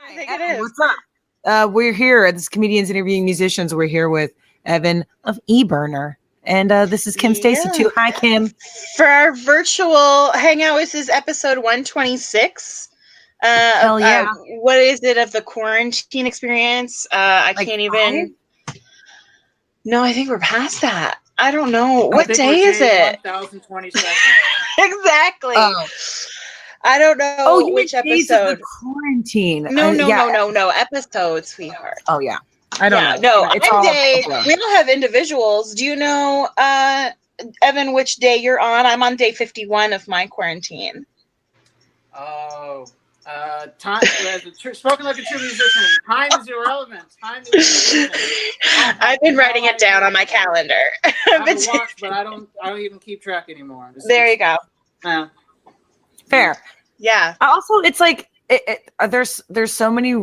I think it is. What's up? We're here at this Comedians Interviewing Musicians. We're here with Evan of eBurner. And this is Kim Stacy too. Hi, Kim. For our virtual hangout, this is episode 126. Hell yeah. What is it of the quarantine experience? I can't even. No, I think we're past that. I don't know. What day is it? 1027. Exactly. Oh. I don't know. Oh, you which mean days of episode? the quarantine. No. Episode, sweetheart. Oh, yeah. I don't know. No, It's I'm all day. We don't have individuals. Do you know, Evan, which day you're on? I'm on day 51 of my quarantine. Oh, time. Spoken like a true musician. Time is irrelevant. I've been writing it down on my calendar. I have a watch, but I don't even keep track anymore. There you go. fair. Yeah. Also, it's like there's so many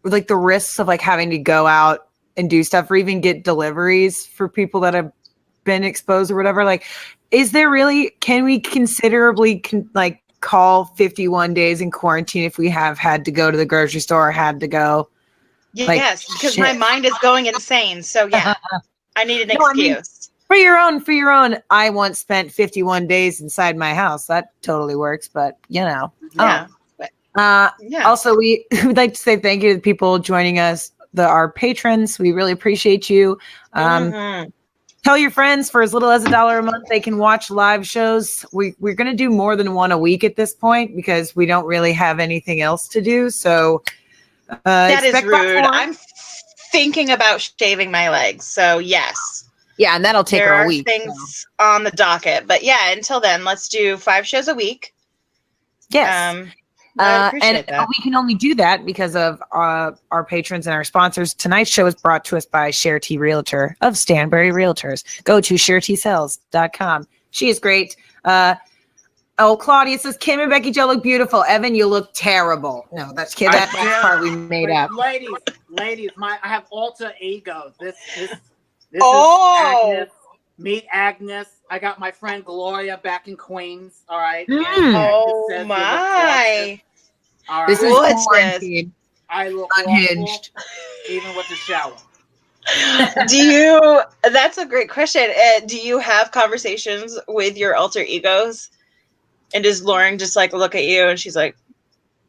like the risks of like having to go out and do stuff or even get deliveries for people that have been exposed or whatever. Like, is there really? Can we considerably like call 51 days in quarantine if we have had to go to the grocery store or had to go? Yes, because my mind is going insane. So yeah, I need an excuse. I mean, for your own. I once spent 51 days inside my house. That totally works, but you know. Yeah. Also, we would like to say thank you to the people joining us, our patrons. We really appreciate you. Tell your friends for as little as $1 a month they can watch live shows. We're going to do more than one a week at this point because we don't really have anything else to do. So that is rude. I'm thinking about shaving my legs. So yes. Yeah, and that'll take a week. There are things on the docket. But yeah, until then, let's do 5 shows a week. Yes. And we can only do that because of our patrons and our sponsors. Tonight's show is brought to us by Cher T Realtor of Stanbury Realtors. Go to ShareTSales.com. She is great. Claudia says, Kim and Becky Jo look beautiful. Evan, you look terrible. No, that's part we made up. Ladies, I have alter ego. This is Agnes. Meet Agnes. I got my friend Gloria back in Queens. All right. Oh my! All right. This is quarantine. I look unhinged, awful, even with the shower. That's a great question. Do you have conversations with your alter egos? And does Lauren just like look at you and she's like,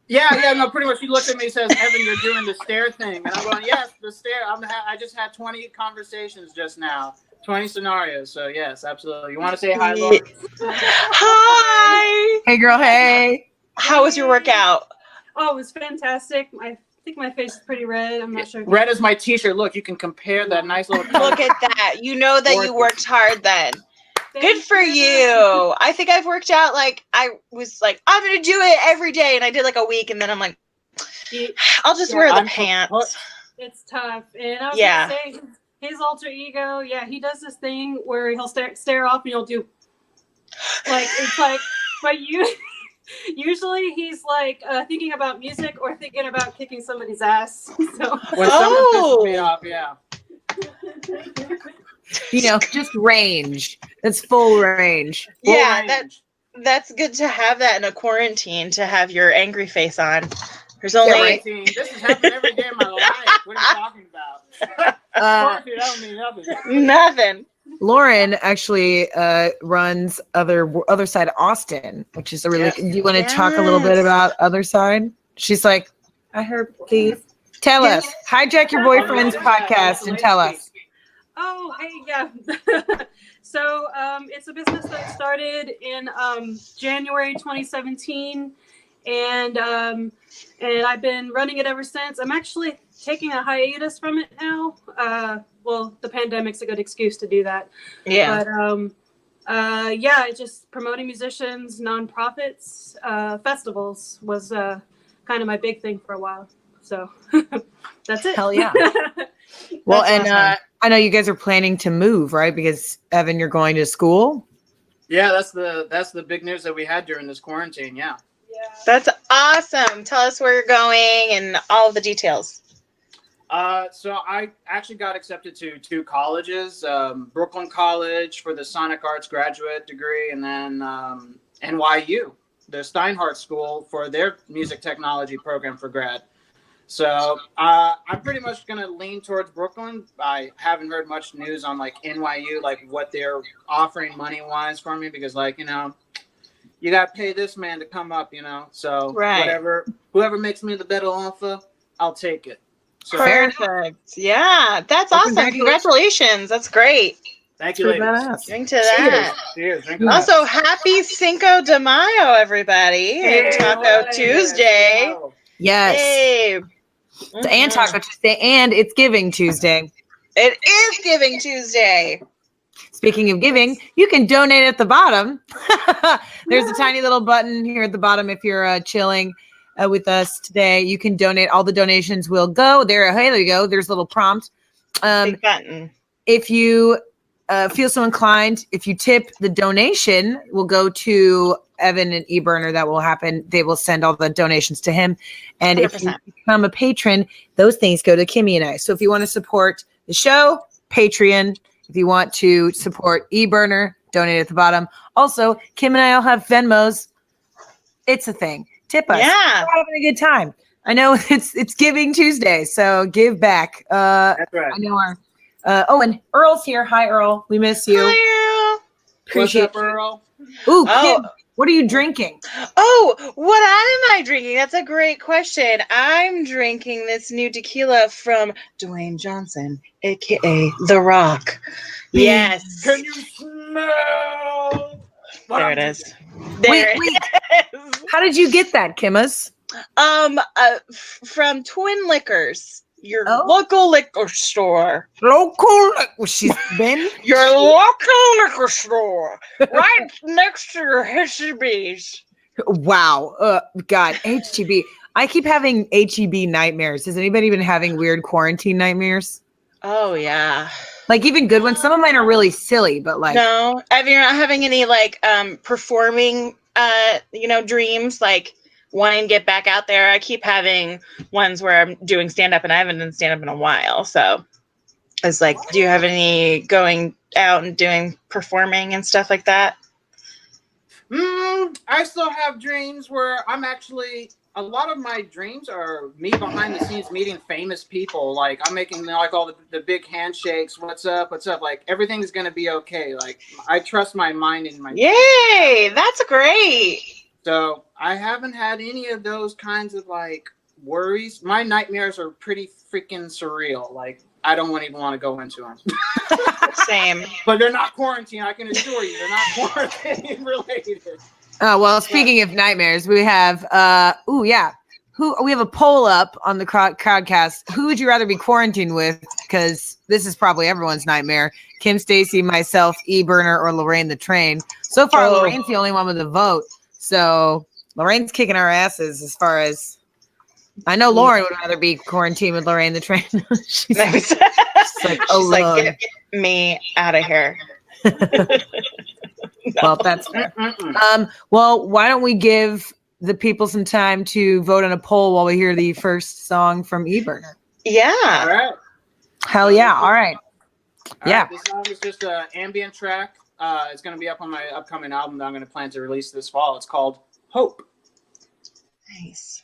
no, pretty much. She looked at me and says, Evan, you're doing the stare thing. And I'm going, yes, the stare. I just had 20 conversations just now. 20 scenarios. So yes, absolutely. You want to say hi, Lauren? Hi. Hey, girl. Hey. How was your workout? Oh, it was fantastic. I think my face is pretty red. I'm not sure. Red is my t-shirt. Look, you can compare that nice little. Look at that. You know that you worked hard then. Good for you. I think I've worked out I was like, I'm going to do it every day. And I did like a week. And then I'm like, I'll just wear the pants. It's tough. And I was going to say, his alter ego, he does this thing where he'll stare off and he'll do but usually he's like thinking about music or thinking about kicking somebody's ass. So when someone pisses me off, just range. It's full range. That's good to have that in a quarantine, to have your angry face on. There's only this has happened every day of my life. What are you talking about? I don't mean nothing. Lauren actually runs other side of Austin, which is a really. Do you want to talk a little bit about other side? She's like, I heard. Please tell us. Hijack your boyfriend's podcast and tell us. Oh, hey, yeah. So it's a business that started in January 2017, and I've been running it ever since. I'm actually taking a hiatus from it now. Well, the pandemic's a good excuse to do that. Yeah. But it's just promoting musicians, nonprofits, festivals was kind of my big thing for a while. So that's it. Hell yeah. Well, and awesome. I know you guys are planning to move, right? Because Evan, you're going to school. Yeah, that's the big news that we had during this quarantine. Yeah. That's awesome. Tell us where you're going and all of the details. So I actually got accepted to 2 colleges, Brooklyn College for the Sonic Arts graduate degree, and then NYU, the Steinhardt School, for their music technology program for grad. So I'm pretty much gonna lean towards Brooklyn. I haven't heard much news on like NYU, like what they're offering money wise for me, because like you got to pay this man to come up, So whoever makes me the better offer, I'll take it. So, perfect. Yeah, that's awesome. Congratulations. That's great. Thank you, ladies. Drink to that. Cheers. Also, happy Cinco de Mayo, everybody. And Taco Tuesday. Yes. Hey. And Taco Tuesday, and it's Giving Tuesday. It is Giving Tuesday. Speaking of giving, you can donate at the bottom. There's a tiny little button here at the bottom if you're chilling with us today. You can donate. All the donations will go there. Hey, there you go. There's a little prompt. Big button. If you feel so inclined, if you tip, the donation will go to Evan and eBurner. That will happen. They will send all the donations to him. And 100%. If you become a patron, those things go to Kimmy and I. So if you want to support the show, Patreon. If you want to support eBurner, donate at the bottom. Also, Kim and I all have Venmos. It's a thing. Tip us. Yeah. We're having a good time. I know it's Giving Tuesday, so give back. That's right. I know our and Earl's here. Hi, Earl. We miss you. Hi, Earl. Appreciate What's up, Earl? Ooh, Kim, what are you drinking? Oh, what am I drinking? That's a great question. I'm drinking this new tequila from Dwayne Johnson, a.k.a. The Rock. Yes. Can you smell? There it is. Wait. How did you get that, Kimmas? From Twin Liquors. Your local liquor store. She's been? Your local liquor store. Right next to your HEBs. Wow. God, HEB. I keep having HEB nightmares. Has anybody been having weird quarantine nightmares? Oh, yeah. Like even good ones. Some of mine are really silly, but like. No. You're not having any like performing, dreams, like wanting to get back out there. I keep having ones where I'm doing stand-up and I haven't done stand-up in a while. So it's like, do you have any going out and doing performing and stuff like that? I still have dreams where a lot of my dreams are me behind the scenes meeting famous people. Like I'm making like all the big handshakes. What's up? Like everything's going to be okay. Like I trust my mind and my. Yay. That's great. So I haven't had any of those kinds of like worries. My nightmares are pretty freaking surreal. Like I don't even want to go into them. Same. But they're not quarantine. I can assure you, they're not quarantine related. Oh well. Speaking of nightmares, we have we have a poll up on the crowdcast. Who would you rather be quarantined with? Because this is probably everyone's nightmare. Kim, Stacy, myself, eBurner, or Lorraine the Train. So far, Lorraine's the only one with a vote. So Lorraine's kicking our asses as far as I know. Lauren would rather be quarantined with Lorraine the Train. she's like, get me out of here. Well, that's fair. Well, why don't we give the people some time to vote on a poll while we hear the first song from eBurner? Yeah. All right. Hell yeah. All right. Yeah. This song is just an ambient track. It's going to be up on my upcoming album that I'm going to plan to release this fall. It's called Hope. Nice.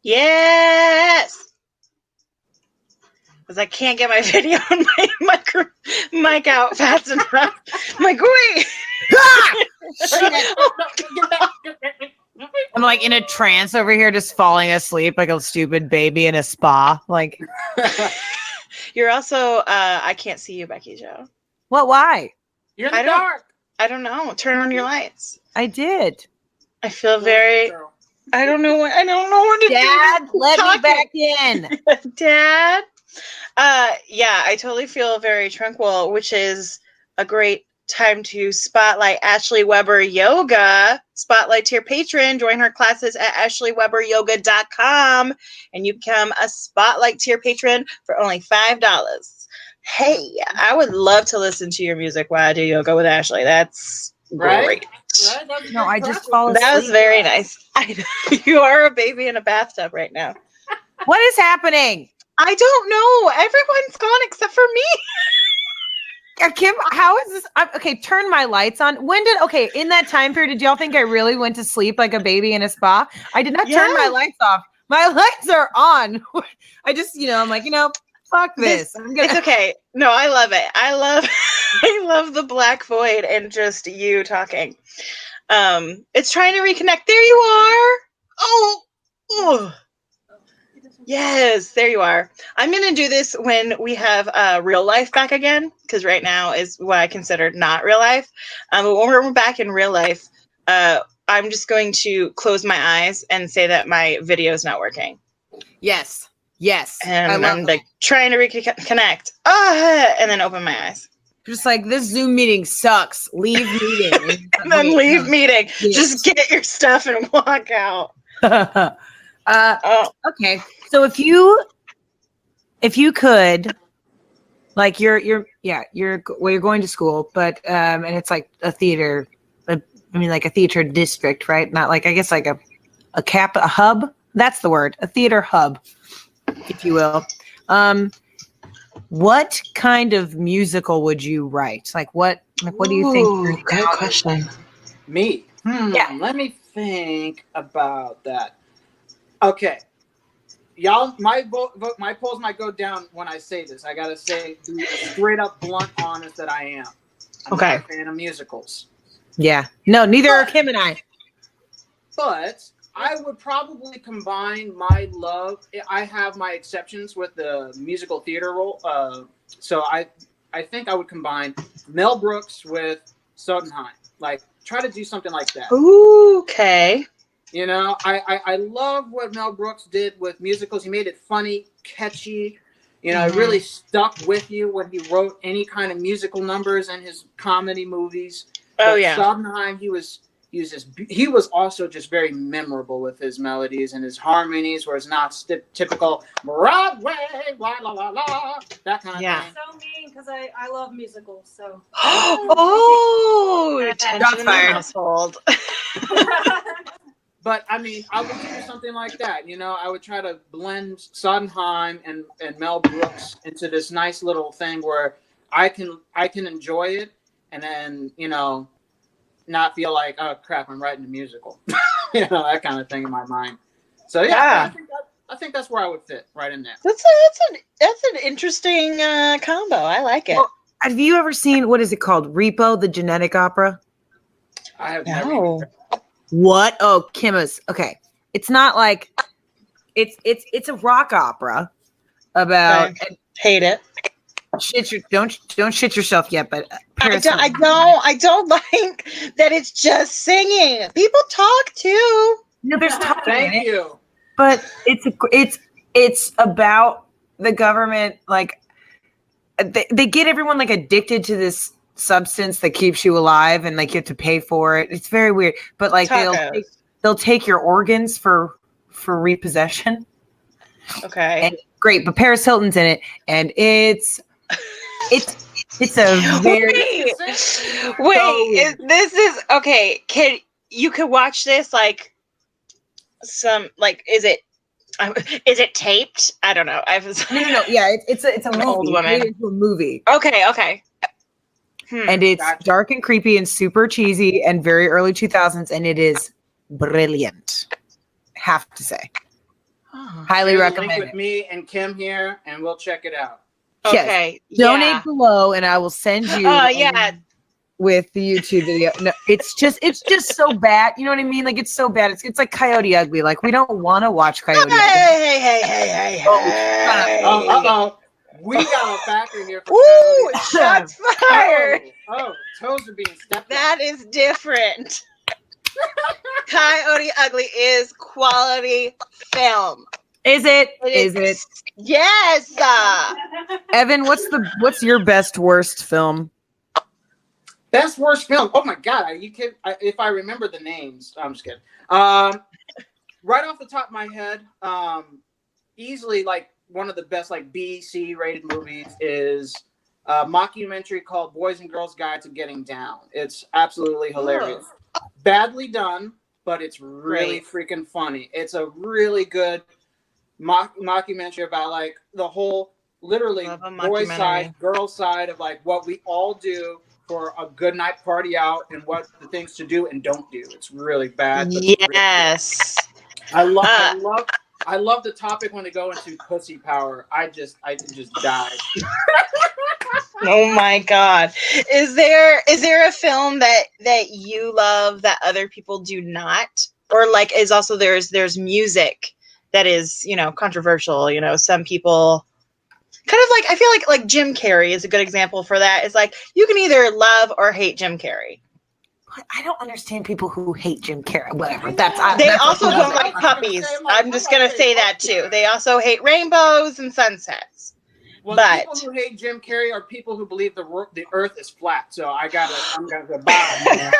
Yes! Because I can't get my video and my mic out fast enough. I'm like, wait! I'm like in a trance over here, just falling asleep like a stupid baby in a spa. Like, you're also, I can't see you, Becky Joe. What? Why? You're in the dark. I don't know. Turn on your lights. I did. I feel very. I don't know what to do. Dad, let me back in. Dad. Yeah, I totally feel very tranquil, which is a great time to spotlight Ashley Weber Yoga. Spotlight to your patron. Join her classes at ashleyweberyoga.com and you become a spotlight to your patron for only $5. Hey, I would love to listen to your music while I do yoga with Ashley. That's great. Right? No, I just fall asleep. That was very nice. You are a baby in a bathtub right now. What is happening? I don't know. Everyone's gone except for me. Kim, how is this? Okay, turn my lights on. In that time period, did y'all think I really went to sleep like a baby in a spa? I did not turn my lights off. My lights are on. I just, I'm like, fuck this. It's okay. No, I love it. I love the black void and just you talking. It's trying to reconnect. There you are. Oh. Yes, there you are. I'm going to do this when we have real life back again, because right now is what I consider not real life. But when we're back in real life, I'm just going to close my eyes and say that my video is not working. Yes. And I'm like trying to reconnect. And then open my eyes. Just like, this Zoom meeting sucks. Leave meeting. And then leave meeting. Yes. Just get your stuff and walk out. Okay. So if you could, like you're going to school, but and it's like a theater, like a theater district, right? Not like, I guess like a hub. That's the word, a theater hub, if you will. What kind of musical would you write? Like what do you think? Good question. Me? Yeah. Let me think about that. Okay. Y'all, my polls might go down when I say this. I gotta say, be straight up blunt, honest that I am. I'm not a fan of musicals. Yeah. No, neither are Kim and I. But I would probably combine my love. I have my exceptions with the musical theater role. So I think I would combine Mel Brooks with Sondheim. Like, try to do something like that. Ooh, okay. I love what Mel Brooks did with musicals. He made it funny, catchy. It really stuck with you when he wrote any kind of musical numbers in his comedy movies. Sondheim, he was also just very memorable with his melodies and his harmonies, where it's not typical Broadway, la la la la, that kind of thing. So mean, because I love musicals. So tension in the household. But I mean, I would do something like that. I would try to blend Sondheim and Mel Brooks into this nice little thing where I can enjoy it, and then not feel like, oh crap, I'm writing a musical, that kind of thing in my mind. So I think that's where I would fit, right in there. That's an interesting combo. I like it. Well, have you ever seen, what is it called, Repo, the genetic opera? I have never. What? Oh, Kim's. Okay. It's not like it's a rock opera about hate it. Don't shit yourself yet, but I don't like that it's just singing. People talk too. No, there's talking. Thank you. But it's about the government, like they get everyone like addicted to this substance that keeps you alive, and like you have to pay for it. It's very weird, but like they'll take your organs for repossession. Okay. And great, but Paris Hilton's in it, and it's a very this is okay. Can watch this like is it taped? I don't know. No. Yeah, it's a movie. Old woman. Made into a movie. Okay. And it's dark and creepy and super cheesy and very early 2000s, and it is brilliant. Have to say. Highly recommend with me and Kim here, and we'll check it out. Okay. Yes. Donate below, and I will send you. With the YouTube video. No, it's just so bad. You know what I mean? Like, it's so bad. It's like Coyote Ugly. Like, we don't want to watch Coyote Ugly. Hey. We got a backer here. Ooh, shots fired. Oh, toes are being stepped on. That is different. Coyote Ugly is quality film. Is it? Is it? Yes. Evan, what's your best worst film? Best worst film. Oh my God! Are you kidding? If I remember the names, I'm just kidding. Right off the top of my head, easily like one of the best like B, C rated movies is a mockumentary called Boys and Girls Guide to Getting Down. It's absolutely hilarious. Badly done, but it's really freaking funny. It's a really good mockumentary about like the whole literally boy side, girl side of like what we all do for a good night party out and what the things to do and don't do. It's really bad. Yes. Really I love the topic when they go into pussy power. I just die. Oh my God. Is there a film that you love that other people do not? Or like is also there's music that is, controversial, some people kind of like, I feel like Jim Carrey is a good example for that. It's like you can either love or hate Jim Carrey. I don't understand people who hate Jim Carrey. Whatever. They also don't like puppies. I'm just gonna say that too. They also hate rainbows and sunsets. Well, the people who hate Jim Carrey are people who believe the Earth is flat. So I'm gonna go bye.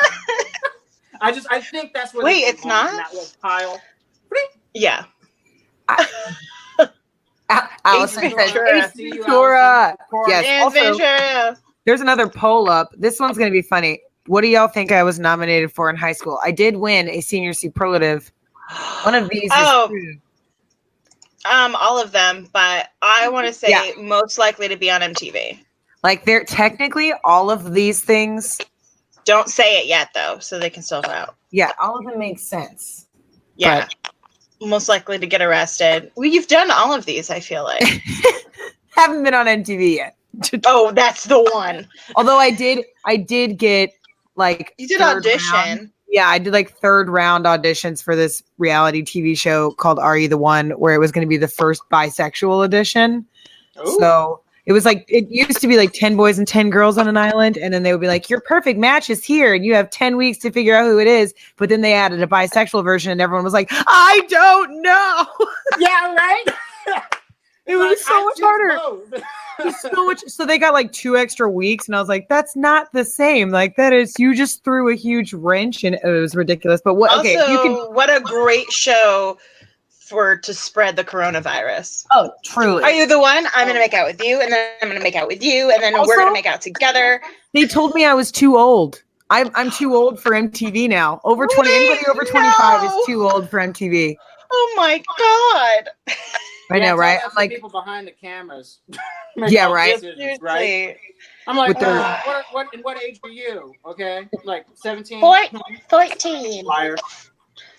I think that's what. Wait, it's not. That little pile. Yeah. Allison says Ventura. Yes. Also, there's another poll up. This one's going to be funny. What do y'all think I was nominated for in high school? I did win a senior superlative. One of these is true. All of them, but I want to say most likely to be on MTV. Like they're technically all of these things. Don't say it yet though, so they can still vote. Yeah, all of them make sense. Yeah. But most likely to get arrested. Well, you've done all of these, I feel like. Haven't been on MTV yet. Oh, that's the one. Although I did get like you did audition. Round. Yeah, I did like third round auditions for this reality TV show called Are You the One, where it was going to be the first bisexual edition. Ooh. So it was like, it used to be like 10 boys and 10 girls on an island. And then they would be like, your perfect match is here. And you have 10 weeks to figure out who it is. But then they added a bisexual version and everyone was like, I don't know. Yeah, right? It was so much harder. So much. So they got like 2 extra weeks. And I was like, that's not the same. Like that is, you just threw a huge wrench and it was ridiculous. But what, also, what a great show to spread the coronavirus. Oh, truly. Are You the One? I'm going to make out with you, and then I'm going to make out with you, and then also, we're going to make out together. They told me I was too old. I'm too old for MTV now. Anybody over 25 is too old for MTV. Oh my God. I know, right? I'm like people behind the cameras. Yeah, right. Right. I'm like, what age are you? Okay, like 17, 14, liar,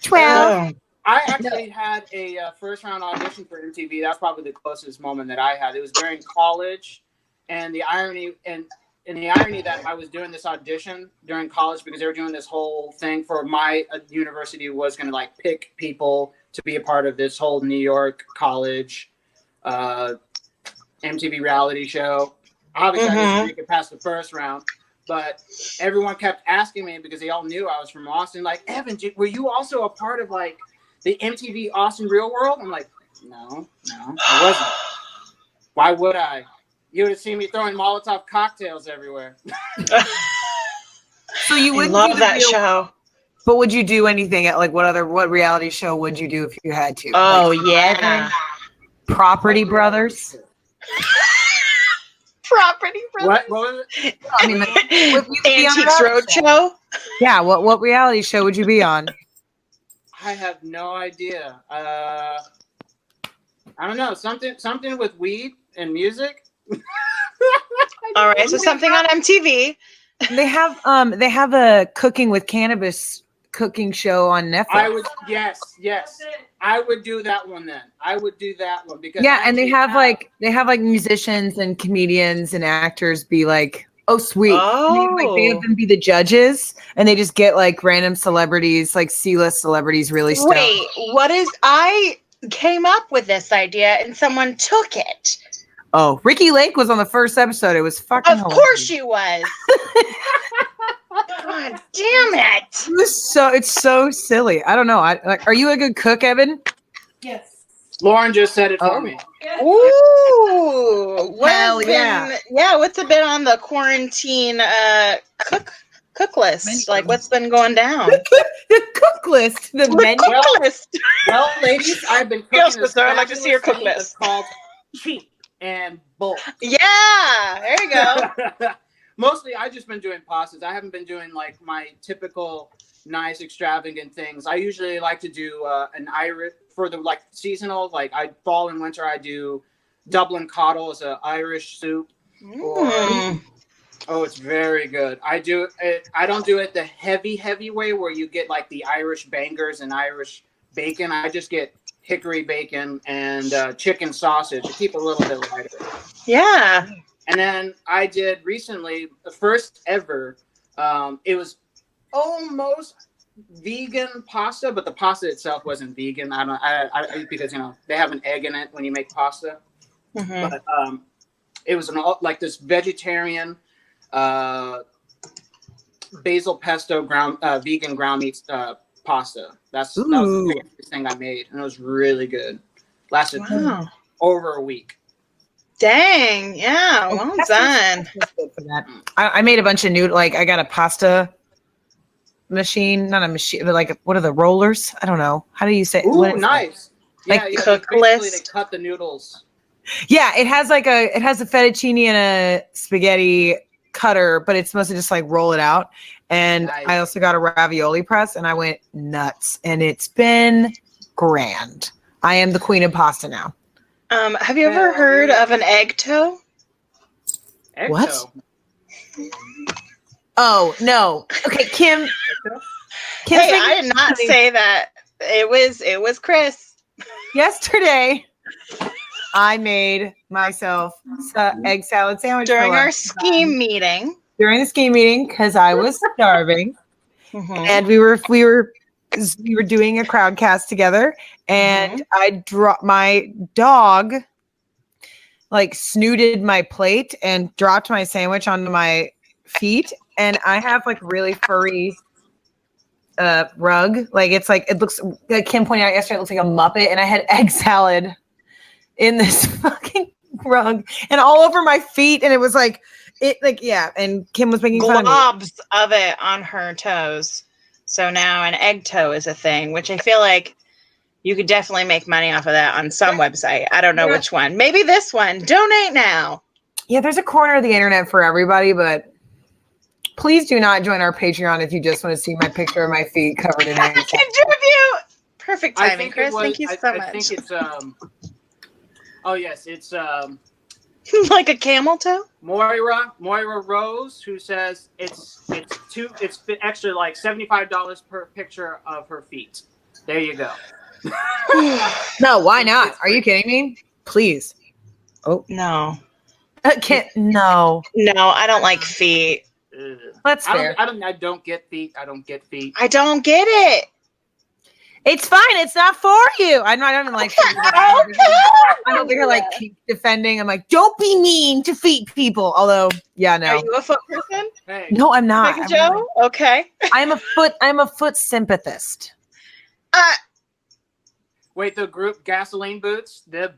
12. I actually had a first round audition for MTV. That's probably the closest moment that I had. It was during college, and the irony that I was doing this audition during college because they were doing this whole thing for my university was going to like pick people to be a part of this whole New York college MTV reality show. Obviously, I didn't make it past the first round, but everyone kept asking me because they all knew I was from Austin. Like, Evan, were you also a part of like the MTV Austin Real World? I'm like, no, I wasn't. Why would I? You would have seen me throwing Molotov cocktails everywhere. So you wouldn't love that show. But would you do anything at like what reality show would you do if you had to? Oh, like, yeah. Property Brothers. Property Brothers. What was it? I mean, Antiques Roadshow. Yeah. What reality show would you be on? I have no idea. I don't know. Something with weed and music. All right, so something on MTV. They have a cooking with cannabis cooking show on Netflix. Yes. I would do that one then. I would do that one because and they have like musicians and comedians and actors be like, oh sweet. Oh. They have them be the judges, and they just get like random celebrities, like C-list celebrities, really stoned. Wait, I came up with this idea and someone took it. Oh, Ricky Lake was on the first episode. It was fucking hilarious. Of course she was. God damn it. It's so silly. I don't know. Are you a good cook, Evan? Yes. Lauren just said it for me. Ooh. Hell yeah. What's it been on the quarantine cook list? Like, what's been going down? The cook list. The menu. Cook list. Well, ladies, I've been cooking. Yes, mister, I'd like to see your cook list. It's called Cheap and Bulk. Yeah, there you go. Mostly, I've just been doing pastas. I haven't been doing like my typical nice, extravagant things. I usually like to do an Irish for the like seasonal. Like fall and winter, I do Dublin coddle as an Irish soup. Oh, it's very good. I do it. I don't do it the heavy way where you get like the Irish bangers and Irish bacon. I just get hickory bacon and chicken sausage to keep it a little bit lighter. Yeah. And then I did recently the first ever. It was almost vegan pasta, but the pasta itself wasn't vegan. Because they have an egg in it when you make pasta. Mm-hmm. But it was like this vegetarian basil pesto vegan ground meat pasta. That was the biggest thing I made, and it was really good. Lasted over a week. Dang, yeah, well done. I made a bunch of noodles. Like I got a pasta machine, not a machine, but like what are the rollers? I don't know. How do you say? Ooh, nice. Like cook list. They cut the noodles. Yeah, it has a fettuccine and a spaghetti cutter, but it's mostly just like roll it out. And nice. I also got a ravioli press, and I went nuts, and it's been grand. I am the queen of pasta now. Have you ever heard of an egg toe? What? Oh no. Okay, Kim. Hey, I did not say that. It was Chris. Yesterday, I made myself egg salad sandwich during our scheme meeting. During the scheme meeting, because I was starving, and we were doing a crowd cast together, and I dropped my dog, like snooted my plate and dropped my sandwich onto my feet, and I have like really furry rug. Like it looks like Kim pointed out yesterday, it looks like a Muppet, and I had egg salad in this fucking rug and all over my feet, and it was like and Kim was making fun globs of it on her toes. So now an egg toe is a thing, which I feel like you could definitely make money off of that on some website. I don't know which one. Maybe this one. Donate now. Yeah, there's a corner of the internet for everybody, but please do not join our Patreon if you just want to see my picture of my feet covered in egg. Contribute. Perfect timing, Chris. Thank you so much. I think it's oh yes, it's like a camel toe. Moira Rose, who says it's extra like $75 per picture of her feet. There you go. No, why not? Are you kidding me? Please. Oh no. No, I don't like feet. That's fair. I don't get feet. I don't get feet. I don't get it. It's fine. It's not for you. I don't even like. I don't think I like keep defending. I'm like, don't be mean to feet people. Although, yeah, no. Are you a foot person? Hey. No, I'm not. Like Joe? Okay. I'm a foot sympathist. Wait, the group Gasoline Boots, the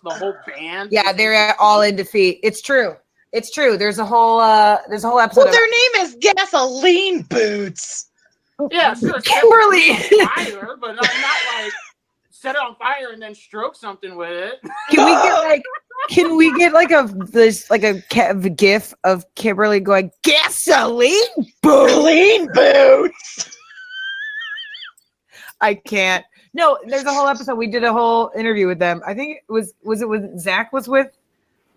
whole band. Yeah, they're all into feet. It's true. There's a whole episode. Well, their name is Gasoline Boots. Yeah, sure. Kimberly. Fire, but I'm not like set it on fire and then stroke something with it. Can we get a gif of Kimberly going gasoline boots? I can't. No, there's a whole episode. We did a whole interview with them. I think it was it when Zach was with?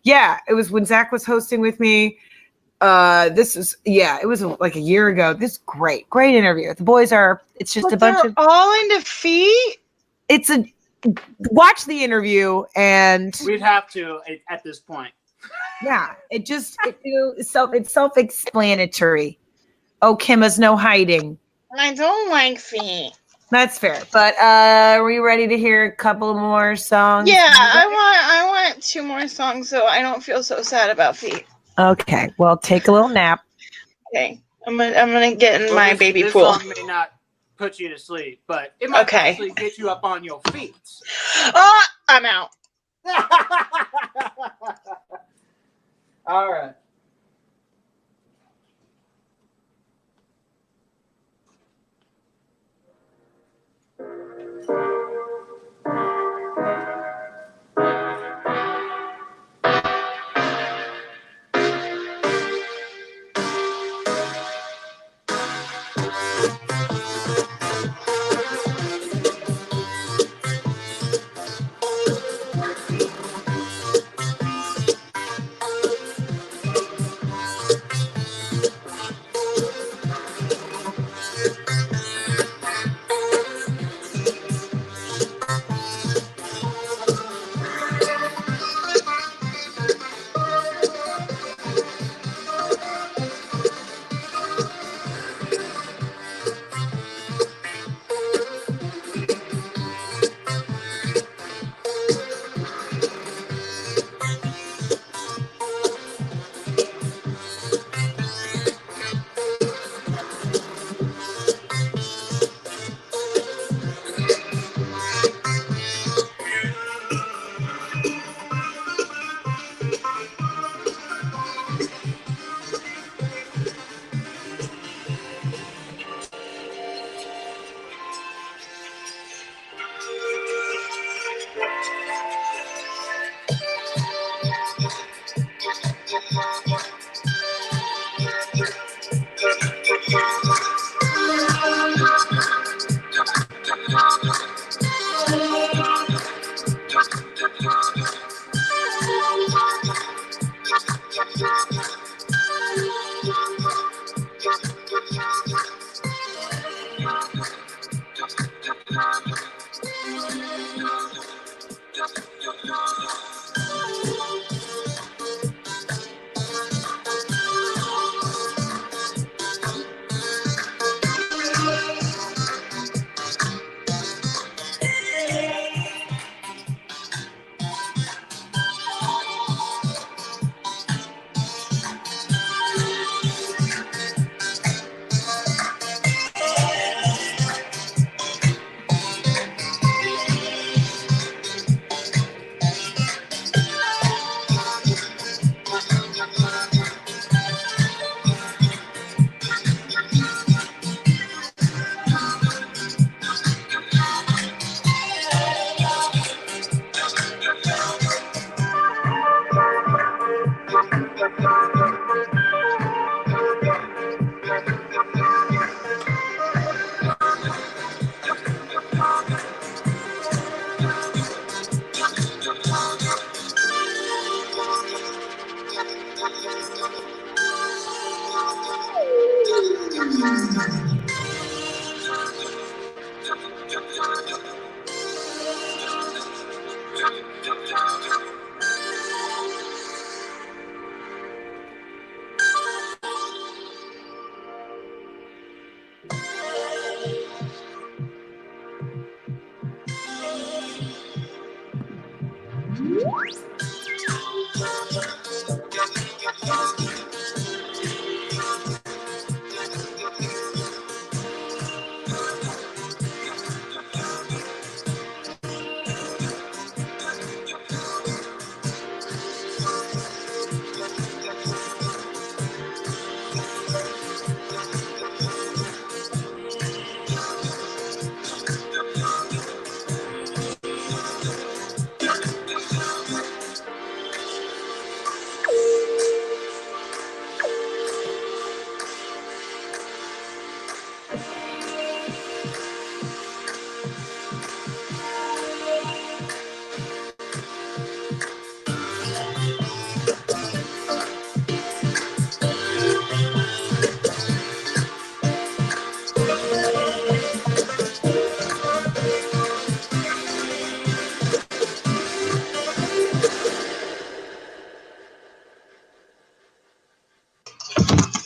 Yeah, it was when Zach was hosting with me. It was like a year ago. This great interview. The boys it's just a bunch of all into feet. Watch the interview and we'd have to at this point. Yeah, it's self-explanatory. Oh, Kim has no hiding. I don't like feet. That's fair. But are we ready to hear a couple more songs? Yeah, I want 2 more songs so I don't feel so sad about feet. Okay, well, take a little nap. Okay, I'm gonna get in my baby pool. This song may not put you to sleep, but it might actually get you up on your feet. Oh, I'm out. All right.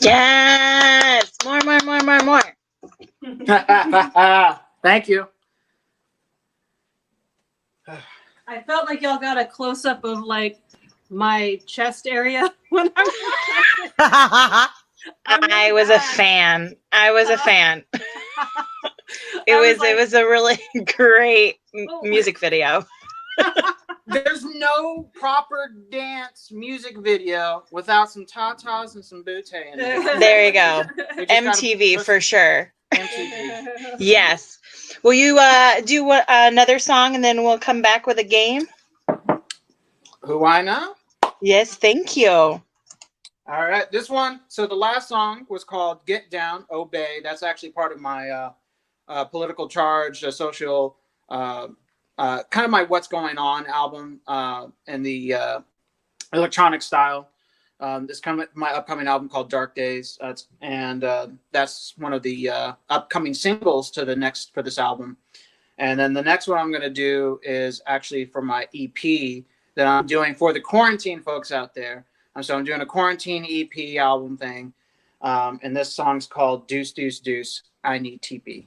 Yes, more. Thank you. I felt like y'all got a close up of like my chest area when I I was a fan. It was a really great music video. There's no proper dance music video without some tatas and some bootay in it. There you go. MTV for sure. MTV. Yes. Will you do another song and then we'll come back with a game? Who I know? Yes, thank you. All right, this one. So the last song was called "Get Down, Obey." That's actually part of my political charge, social, kind of my "What's Going On" album in the electronic style. My upcoming album called Dark Days, and that's one of the upcoming singles for this album. And then the next one I'm going to do is actually for my EP that I'm doing for the quarantine folks out there. So I'm doing a quarantine EP album thing, and this song's called "Deuce Deuce Deuce, I Need TP."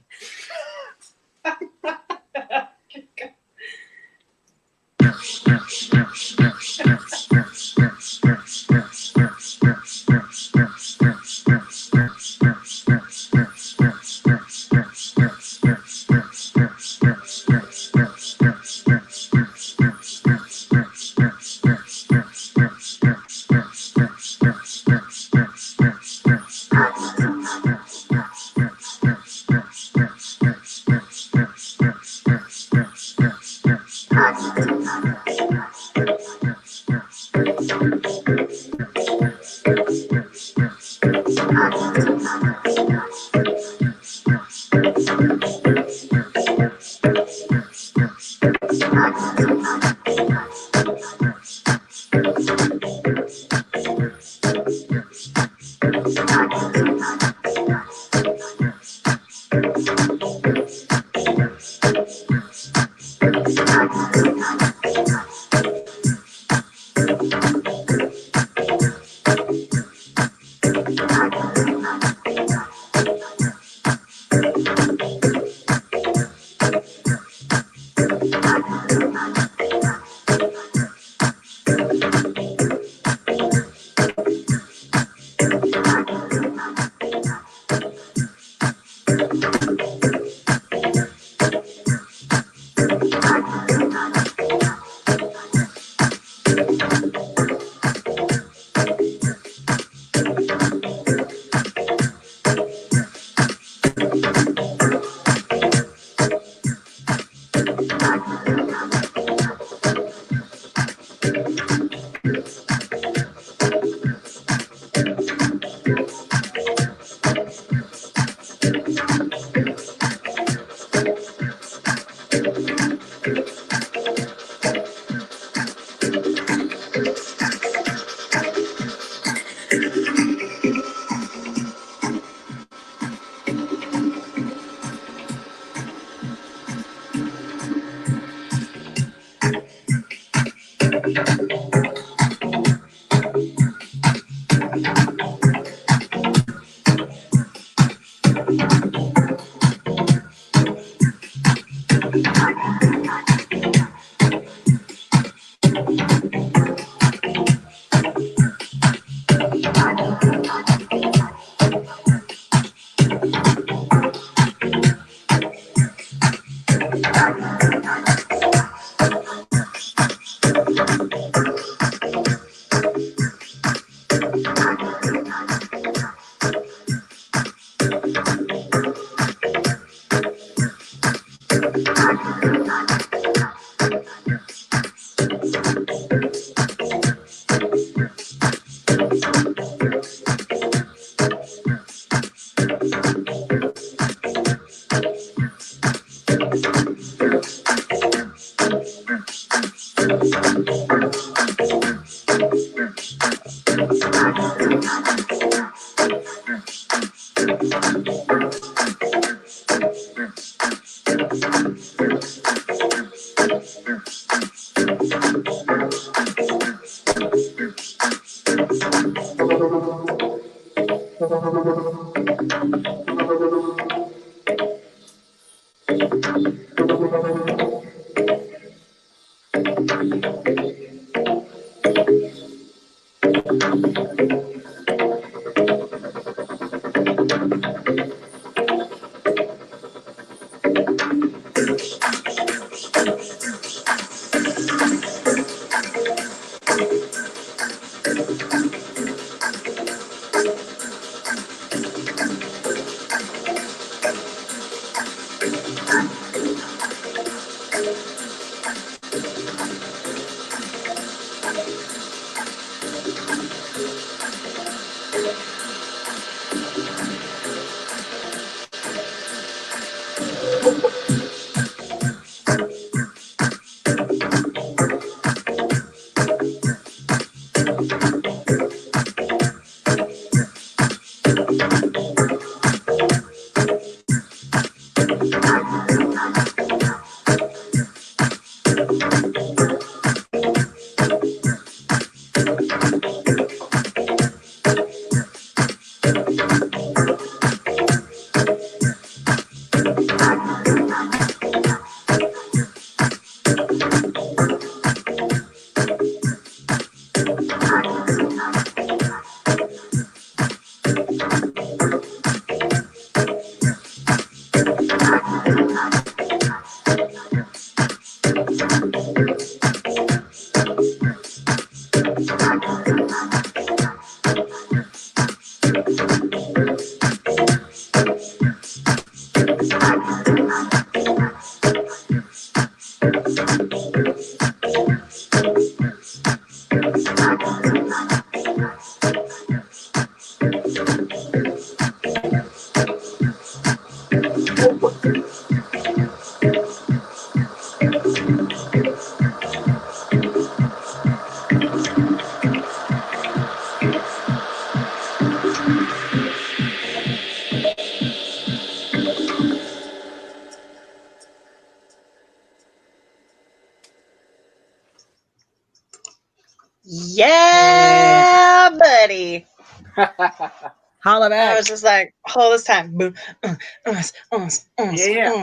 Yeah, buddy. Holla I back. was just like, hold this time. Boom. Yeah.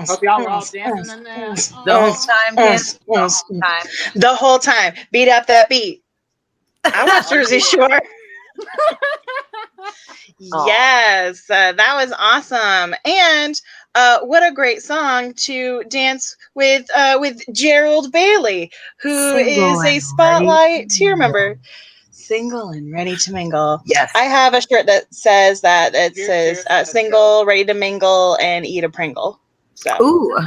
Hope y'all were all dancing in there. The whole time, dance. The whole time. The whole time. Beat up that beat. I watched Jersey Shore. Yes, that was awesome. And what a great song to dance with Gerald Bailey, who is a Spotlight tier member. Single and ready to mingle. Yes. I have a shirt that says that. It says single, ready to mingle, and eat a Pringle. So. Ooh,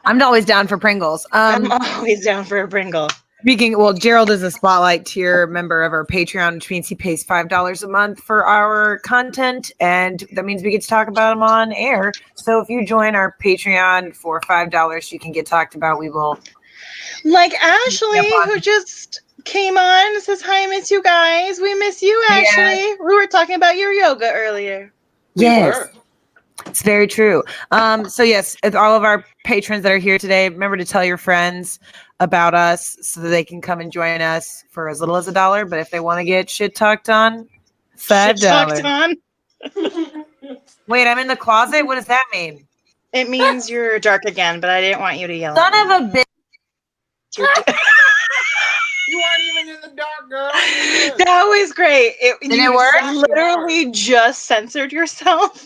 I'm always down for Pringles. I'm always down for a Pringle. Gerald is a Spotlight tier member of our Patreon, which means he pays $5 a month for our content, and that means we get to talk about him on air. So if you join our Patreon for $5, you can get talked about. We will. Like Ashley, who just came on and says, hi, I miss you guys. We miss you, Ashley. Yeah. We were talking about your yoga earlier. Yes. It's very true. So yes, all of our patrons that are here today, remember to tell your friends about us so that they can come and join us for as little as $1. But if they want to get shit talked on, $5. Shit talked on? Wait, I'm in the closet? What does that mean? It means you're dark again, but I didn't want you to yell. Son of a bitch. You weren't even in the dark, girl. That was great. Did it work? Literally just censored yourself.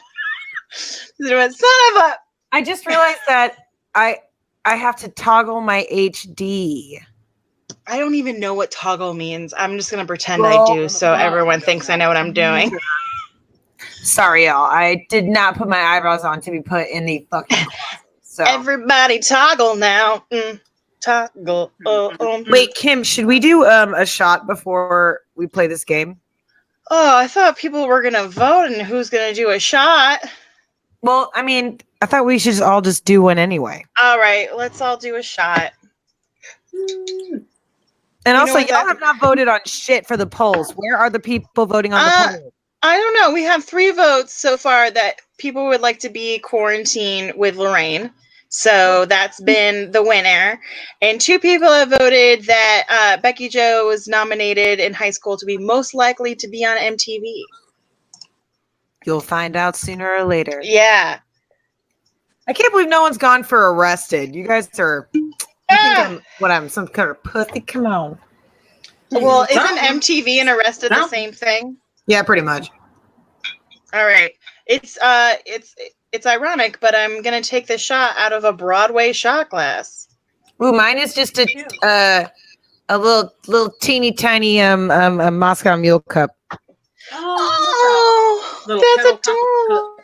Son of a. I just realized that I have to toggle my HD. I don't even know what toggle means. I'm just gonna pretend I do, so everyone thinks I know what I'm doing. Sorry, y'all. I did not put my eyebrows on to be put in the fucking closet. So everybody toggle now. Toggle. Wait, Kim, should we do a shot before we play this game? Oh, I thought people were gonna vote and who's gonna do a shot. Well, I mean, I thought we should all just do one anyway. All right, let's all do a shot. And also, y'all have not voted on shit for the polls. Where are the people voting on the polls? I don't know. We have 3 votes so far that people would like to be quarantined with Lorraine. So that's been the winner. And 2 people have voted that Becky Jo was nominated in high school to be most likely to be on MTV. You'll find out sooner or later. Yeah. I can't believe no one's gone for Arrested. You guys are... I'm some kind of pussy. Come on. Well, isn't MTV and Arrested the same thing? Yeah, pretty much. All right. It's ironic, but I'm gonna take the shot out of a Broadway shot glass. Ooh, mine is just a little teeny tiny Moscow Mule cup. Oh, that's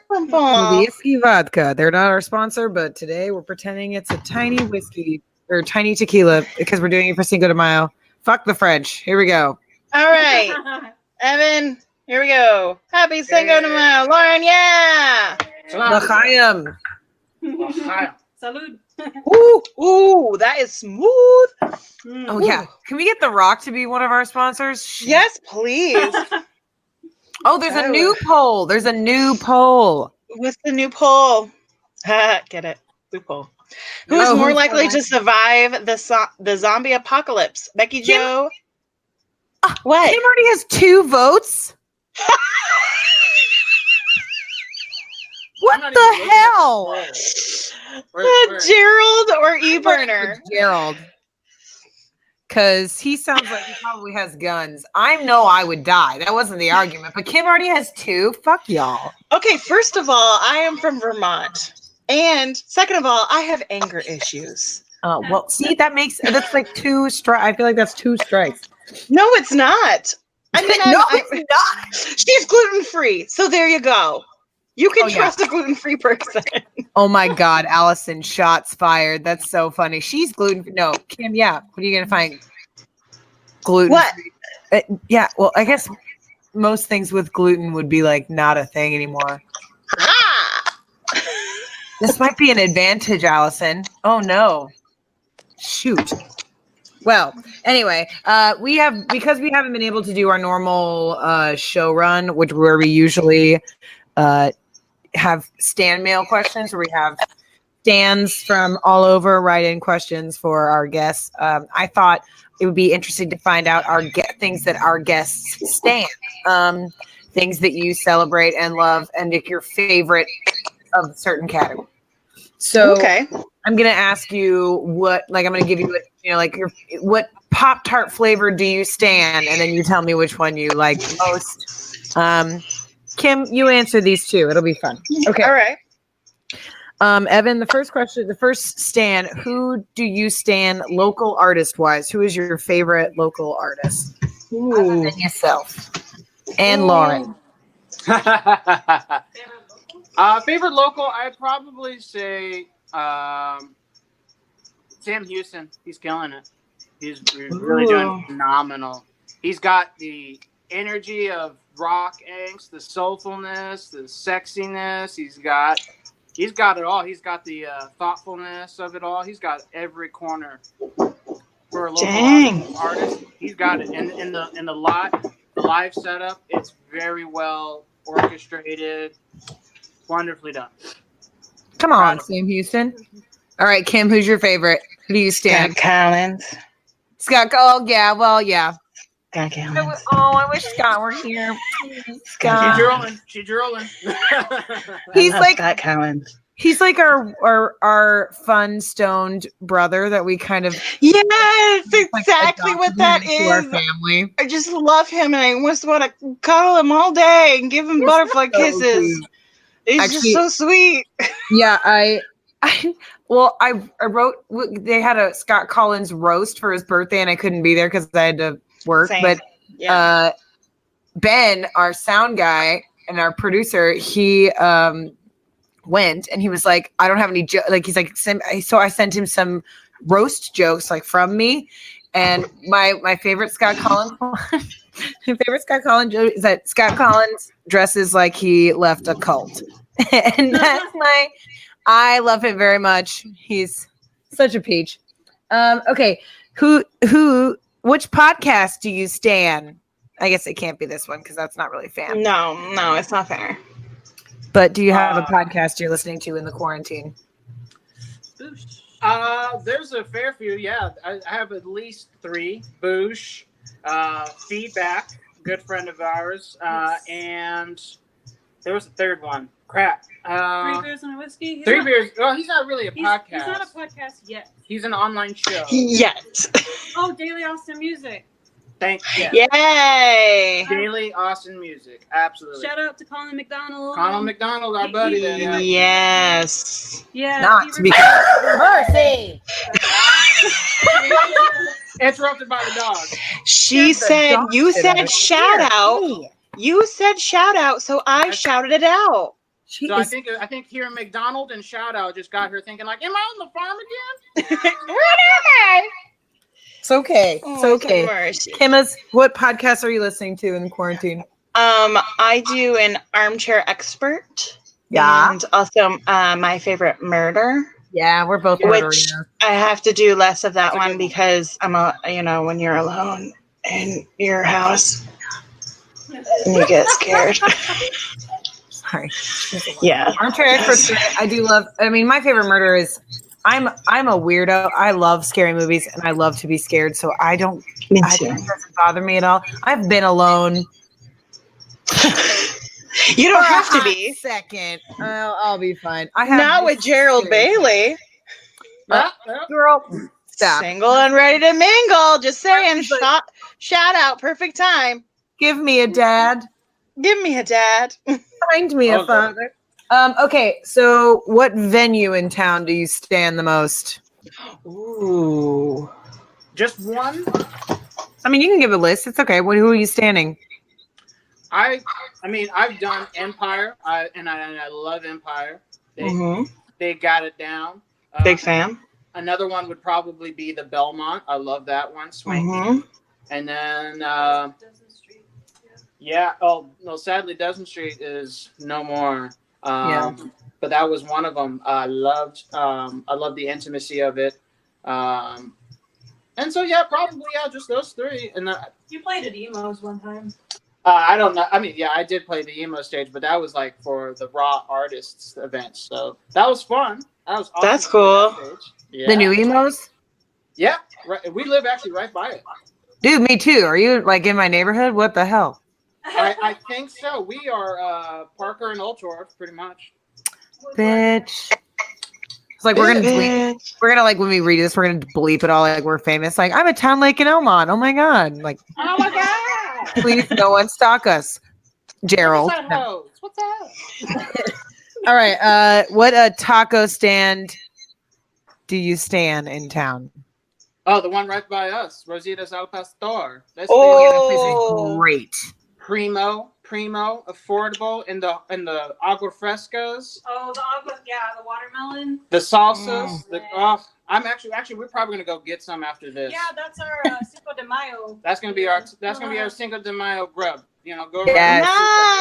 adorable. Whiskey vodka. They're not our sponsor, but today we're pretending it's a tiny whiskey or tiny tequila because we're doing it for Cinco de Mayo. Fuck the French. Here we go. All right, Evan. Here we go. Happy Cinco de Mayo, Lauren. Yeah. L'chaim. Salud. Ooh, that is smooth. Oh yeah. Can we get The Rock to be one of our sponsors? Yes, please. Oh, there's a new poll. There's a new poll. What's the new poll? Get it? Loophole. Who's more likely to survive the zombie apocalypse? Becky Jo? What? Kim already has 2 votes. What the hell? Gerald or eBurner? Gerald. Because he sounds like he probably has guns. I know I would die. That wasn't the argument. But Kim already has 2. Fuck y'all. Okay, first of all, I am from Vermont. And second of all, I have anger issues. Well, see, that's like 2 strikes. I feel like that's 2 strikes. No, it's not. I mean, it's not. She's gluten-free. So there you go. You can trust a gluten-free person. Oh my God, Allison, shots fired. That's so funny. She's gluten-free. No, Kim, yeah. What are you going to find? Gluten-free. What? Yeah, well, I guess most things with gluten would be like not a thing anymore. Ah! This might be an advantage, Allison. Oh no. Shoot. Well, anyway, because we haven't been able to do our normal show run, where we usually have Stan mail questions, where we have Stans from all over write in questions for our guests. I thought it would be interesting to find out things that our guests stand, things that you celebrate and love, and your favorite of a certain category. So okay. I'm going to ask you I'm going to give you, what Pop-Tart flavor do you stand? And then you tell me which one you like most. Kim, you answer these 2. It'll be fun. Okay. All right. Evan, the first stand, who do you stand local artist wise? Who is your favorite local artist? Other than yourself. And Lauren. Favorite local, I'd probably say Sam Houston. He's killing it. He's really doing phenomenal. He's got the energy of rock angst, the soulfulness, the sexiness. He's got it all. He's got the thoughtfulness of it all. He's got every corner for a local artist. He's got it in the live setup. It's very well orchestrated, wonderfully done. Come on, Sam Houston. All right, Kim, who's your favorite? Who do you stand? Scott Collins. Scott. Oh yeah, well yeah. Scott Collins. Oh, I wish Scott were here. Scott. She's drooling. He's like Scott Collins. He's like our fun stoned brother that we kind of exactly what that is. Our family. I just love him, and I just want to cuddle him all day and give him butterfly kisses. Cute. He's just so sweet. Yeah, I wrote. They had a Scott Collins roast for his birthday, and I couldn't be there because I had to work. Same. But Ben, our sound guy and our producer, he went, and he was like, I don't have any he's like, so I sent him some roast jokes from me, and my favorite Scott Collins joke is that Scott Collins dresses like he left a cult. And that's I love him very much. He's such a peach. Okay, which podcast do you stan? I guess it can't be this one because that's not really fan. No, it's not fair. But do you have a podcast you're listening to in the quarantine? There's a fair few. Yeah, I have at least 3. Boosh, Feedback, good friend of ours, and there was a third one. Crap. 3 Beers and a Whiskey? Three Beers. Well, he's not really a podcast. He's not a podcast yet. He's an online show. Yet. Oh, Daily Austin Music. Yeah. Yay! Daily Austin Music. Absolutely. Shout out to Colin McDonald. Colin McDonald, our buddy. Yes. Yeah. Not to be mercy. Interrupted by the dog. You said shout out. You said shout out, so I shouted it out. I think hearing McDonald and shout out just got her thinking am I on the farm again? It's okay. It's okay. Kimmas, what podcasts are you listening to in the quarantine? I do an Armchair Expert. Yeah. And also My Favorite Murder. Yeah, we're both which I have to do less of that one because I'm when you're alone in your house and you get scared. Sorry. Yeah. Armchair Expert. I do love. I mean, My Favorite Murder is. I'm a weirdo. I love scary movies and I love to be scared. So it doesn't bother me at all. I've been alone. You don't have to be. Second, I'll be fine. Not with Gerald Bailey. Girl, stop. Single and ready to mingle. Just saying. Shout out. Perfect time. Give me a dad. Give me a dad. Find me a father. Okay, so what venue in town do you stand the most? Ooh. Just one? I mean, you can give a list. It's okay. Who are you standing? I mean, I've done Empire, and I love Empire. They got it down. Big fan. Another one would probably be the Belmont. I love that one. Swanky. And then, yeah. Oh no, sadly, Dozen Street is no more. But that was one of them. I loved the intimacy of it. And so yeah, probably just those three. And you played at Emo's one time. I don't know. I mean, yeah, I did play the emo stage, but that was like for the Raw Artists event. So that was fun. That was awesome. That's cool. The new emos? Yeah, right. We live actually right by it. Dude, me too. Are you like in my neighborhood? What the hell? I think so. We are Parker and Old Torf, pretty much. Bitch. It's like we're gonna like when we read this, we're gonna bleep it all like we're famous. Like I'm at Town Lake in Elmont. Oh my god! Like oh my god! Please, no one stalk us, Gerald. What's up? All right. What taco stand do you stand in town? Oh, the one right by us, Rosita's Al Pastor. That's great. Primo, affordable in the agua frescos. Oh, the watermelon. The salsas. I'm actually we're probably gonna go get some after this. Yeah, that's our Cinco de Mayo. That's gonna be our Cinco de Mayo grub. Go. Yes.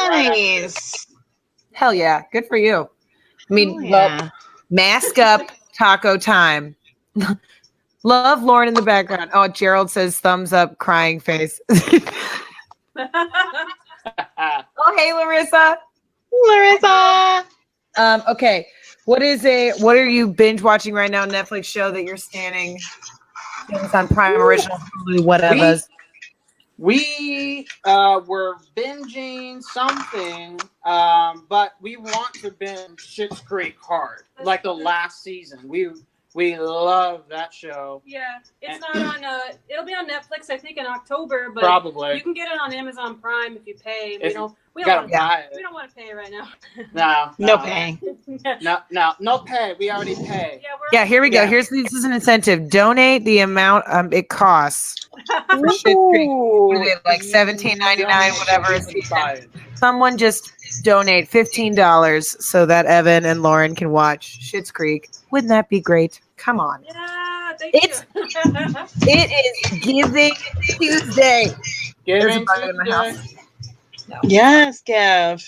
Nice. Hell yeah, good for you. I mean, mask up taco time. Love Lauren in the background. Oh, Gerald says thumbs up, crying face. Oh, hey, Larissa. Okay. What are you binge watching right now? Netflix show that you're standing. It's on Prime Original, whatever. We were binging something, but we want to binge Schitt's Creek hard, like the last season. We love that show. Yeah, it's not on. It'll be on Netflix, I think, in October. But probably you can get it on Amazon Prime if you pay. We don't want to pay right now. No paying. No pay. We already pay. Yeah, here we go. This is an incentive. Donate the amount it costs for Schitt's Creek. What is it, like $17.99, whatever it's. Someone just donate $15 so that Evan and Lauren can watch Schitt's Creek. Wouldn't that be great? Come on. Yeah, it is Giving Tuesday. Giving Tuesday. No. Yes, Gav.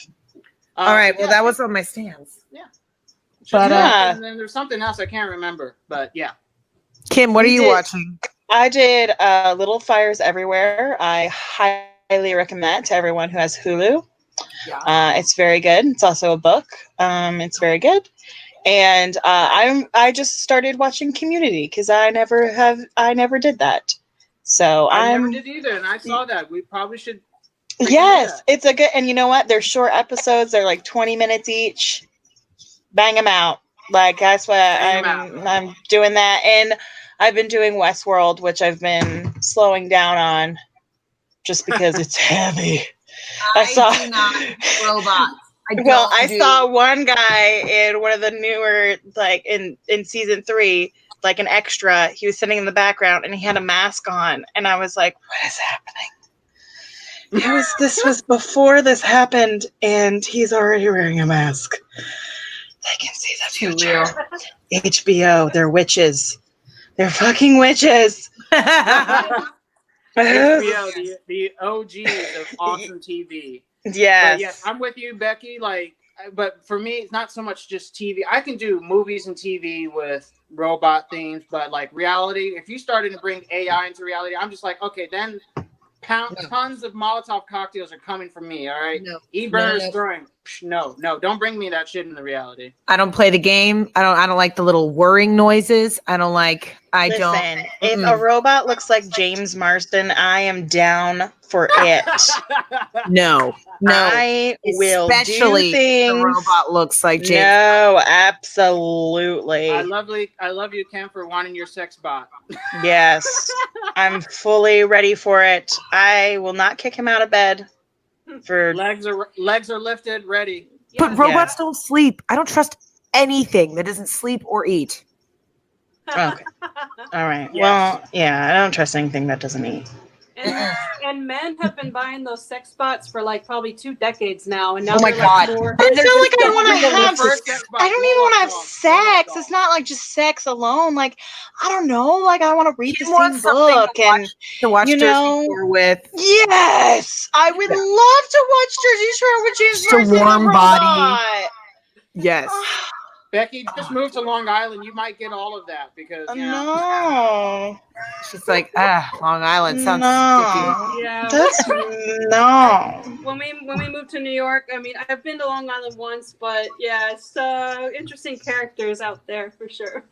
All right. Well, that was on my stands. Yeah. But and then there's something else I can't remember. But yeah. Kim, what are you watching? I did Little Fires Everywhere. I highly recommend that to everyone who has Hulu. Yeah. It's very good. It's also a book. It's very good. And I just started watching Community because I never did that. So I never did either, and I saw that. We probably should. Yes, it's a good, and you know what? They're short episodes. They're like 20 minutes each. Bang them out. Like that's what I'm doing that, and I've been doing Westworld, which I've been slowing down on, just because it's heavy. I saw robots. I saw one guy in one of the newer, like in season 3, like an extra. He was sitting in the background and he had a mask on, and I was like, "What is happening?" This was before this happened, and he's already wearing a mask. They can see the future. HBO, they're witches. They're fucking witches. HBO, the OGs of awesome TV. Yes, I'm with you, Becky. But for me, it's not so much just TV. I can do movies and TV with robot themes, but like reality, if you started to bring AI into reality, I'm just like, okay, then tons of Molotov cocktails are coming from me. All right, eBurner is throwing No, don't bring me that shit in the reality. I don't play the game. I don't like the little whirring noises. Listen, if a robot looks like James Marsden, I am down for it. No. I will especially do things. If the robot looks like James. No, absolutely. I love you, Ken, for wanting your sex bot. Yes, I'm fully ready for it. I will not kick him out of bed. For legs are lifted, ready. But robots don't sleep. I don't trust anything that doesn't sleep or eat. Okay. All right. Yes. Well, yeah, I don't trust anything that doesn't eat. And men have been buying those sex bots for like probably 2 decades now, and now oh my god! I feel like I want to have. I don't even want to have sex. It's not like just sex alone. Like I don't know. Like I want to read the same book and to watch you know with. Yes, I would love to watch Jersey Shore with James Marsden. Just a warm body. Yes. Becky, just move to Long Island. You might get all of that because no. She's like, Long Island sounds sticky. Yeah. That's no. When we moved to New York, I mean, I've been to Long Island once, but yeah, it's interesting characters out there for sure.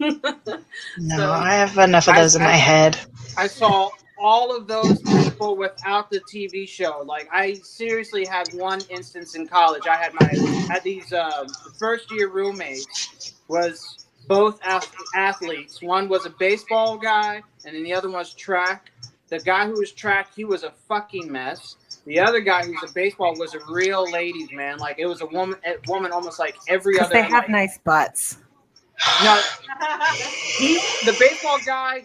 No, I have enough of those in my head. I saw all of those people without the TV show. Like I seriously had one instance in college. I had these first year roommates was both athletes. One was a baseball guy, and then the other one was track. The guy who was track, he was a fucking mess. The other guy who was a baseball was a real ladies man. Like it was a woman almost like every other. They have nice butts. No, the baseball guy,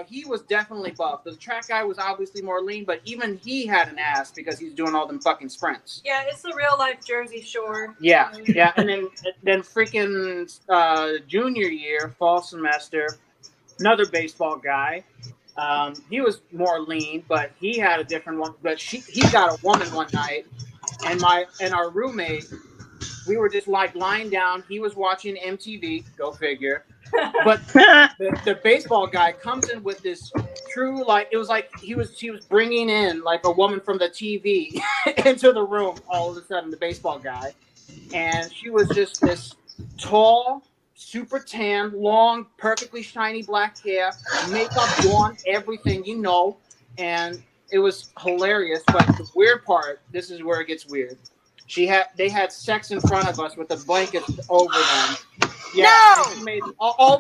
he was definitely buff. The track guy was obviously more lean, but even he had an ass because he's doing all them fucking sprints. Yeah, it's the real life Jersey Shore. Yeah, and then freaking junior year, fall semester, another baseball guy. He was more lean, but he had a different one. But he got a woman one night, and our roommate. We were just like lying down. He was watching MTV. Go figure. But the baseball guy comes in with this true, like it was like he was bringing in like a woman from the TV into the room. All of a sudden, the baseball guy, and she was just this tall, super tan, long, perfectly shiny black hair, makeup on, everything, and it was hilarious. But the weird part, this is where it gets weird. They had sex in front of us with a blanket over them. Yeah, no! And made all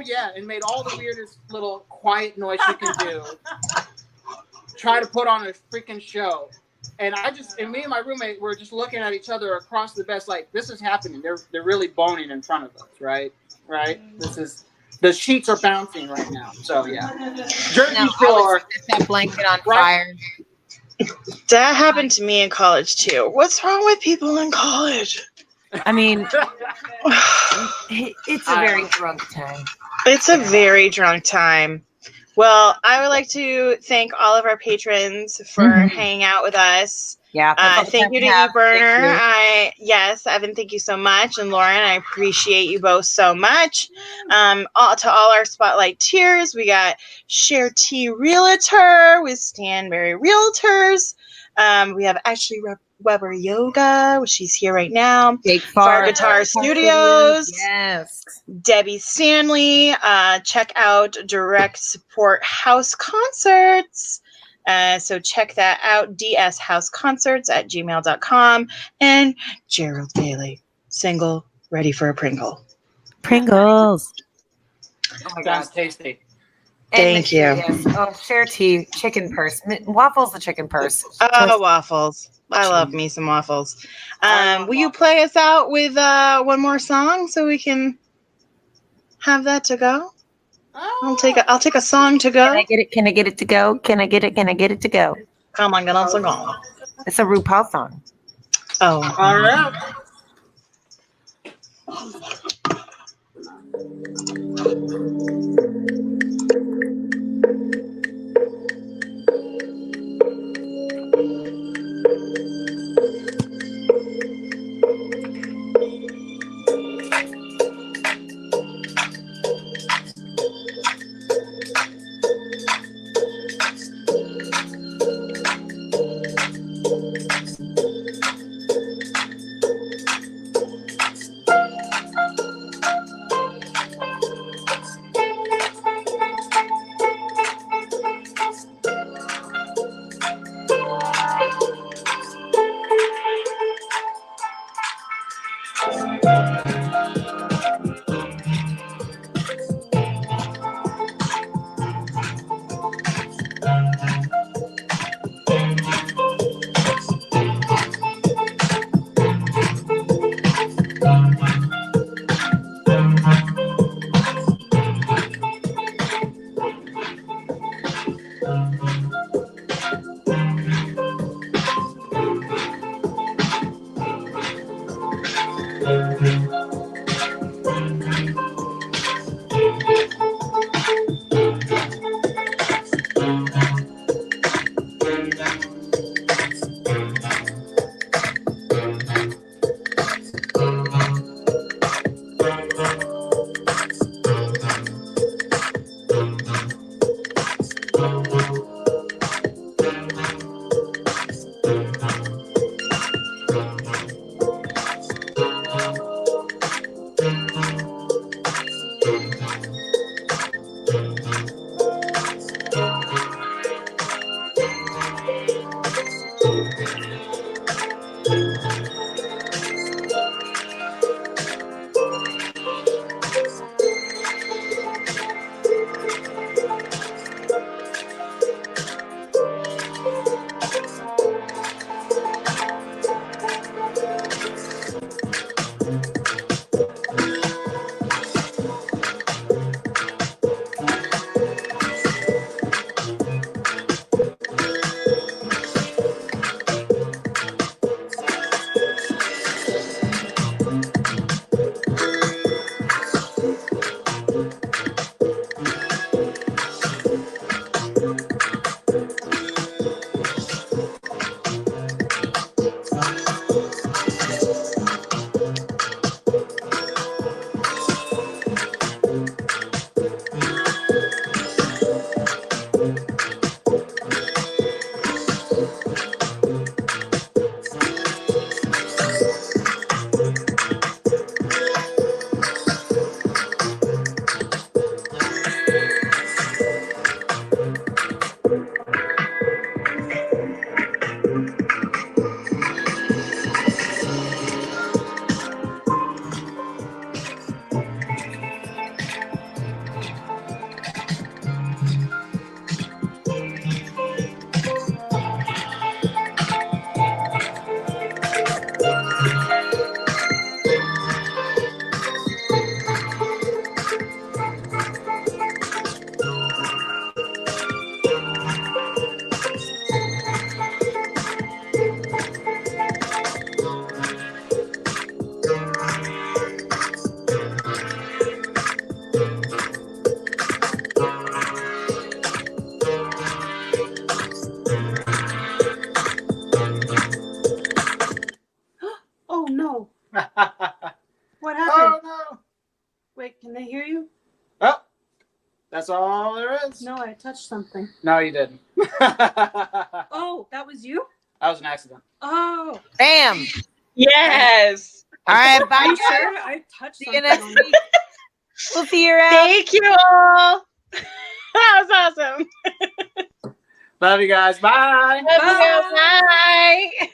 the weirdest little quiet noise you can do. Try to put on a freaking show. And me and my roommate were just looking at each other across the bed like, this is happening. They're really boning in front of us, right? Right? The sheets are bouncing right now. So yeah. Jersey Shore. That blanket on fire. That happened to me in college too. What's wrong with people in college? I mean, it's a very drunk time. It's a very drunk time. Well, I would like to thank all of our patrons for hanging out with us. Yeah. Thank you to eBurner. Yes, Evan, thank you so much. And Lauren, I appreciate you both so much. To all our Spotlight tiers, we got Share T Realtor with Stanberry Realtors. We have Ashley Weber Yoga, she's here right now. Far Guitar Studios. Yes. Debbie Stanley. Check out Direct Support House Concerts. So check that out, dshouseconcerts@gmail.com. And Gerald Daly, single, ready for a Pringle. Pringles. Oh my God, tasty. Thank you. Yes. Oh, Share Tea, chicken purse. Waffles, the chicken purse. Oh, waffles. I love me some waffles. Will you play us out with one more song so we can have that to go? I'll take a song to go. Can I get it? Can I get it to go? Can I get it? Can I get it to go? Come on, get on song. It's a RuPaul song. Oh, all right. Oh no. What happened? Oh no. Wait, can they hear you? Oh, that's all there is. No, I touched something. No, you didn't. Oh, that was you? That was an accident. Oh. Bam. Yes. All right, Are bye. you sure? I touched See you something. next week. We'll see you around. Thank you all. That was awesome. Love you guys. Bye. Love you. Bye.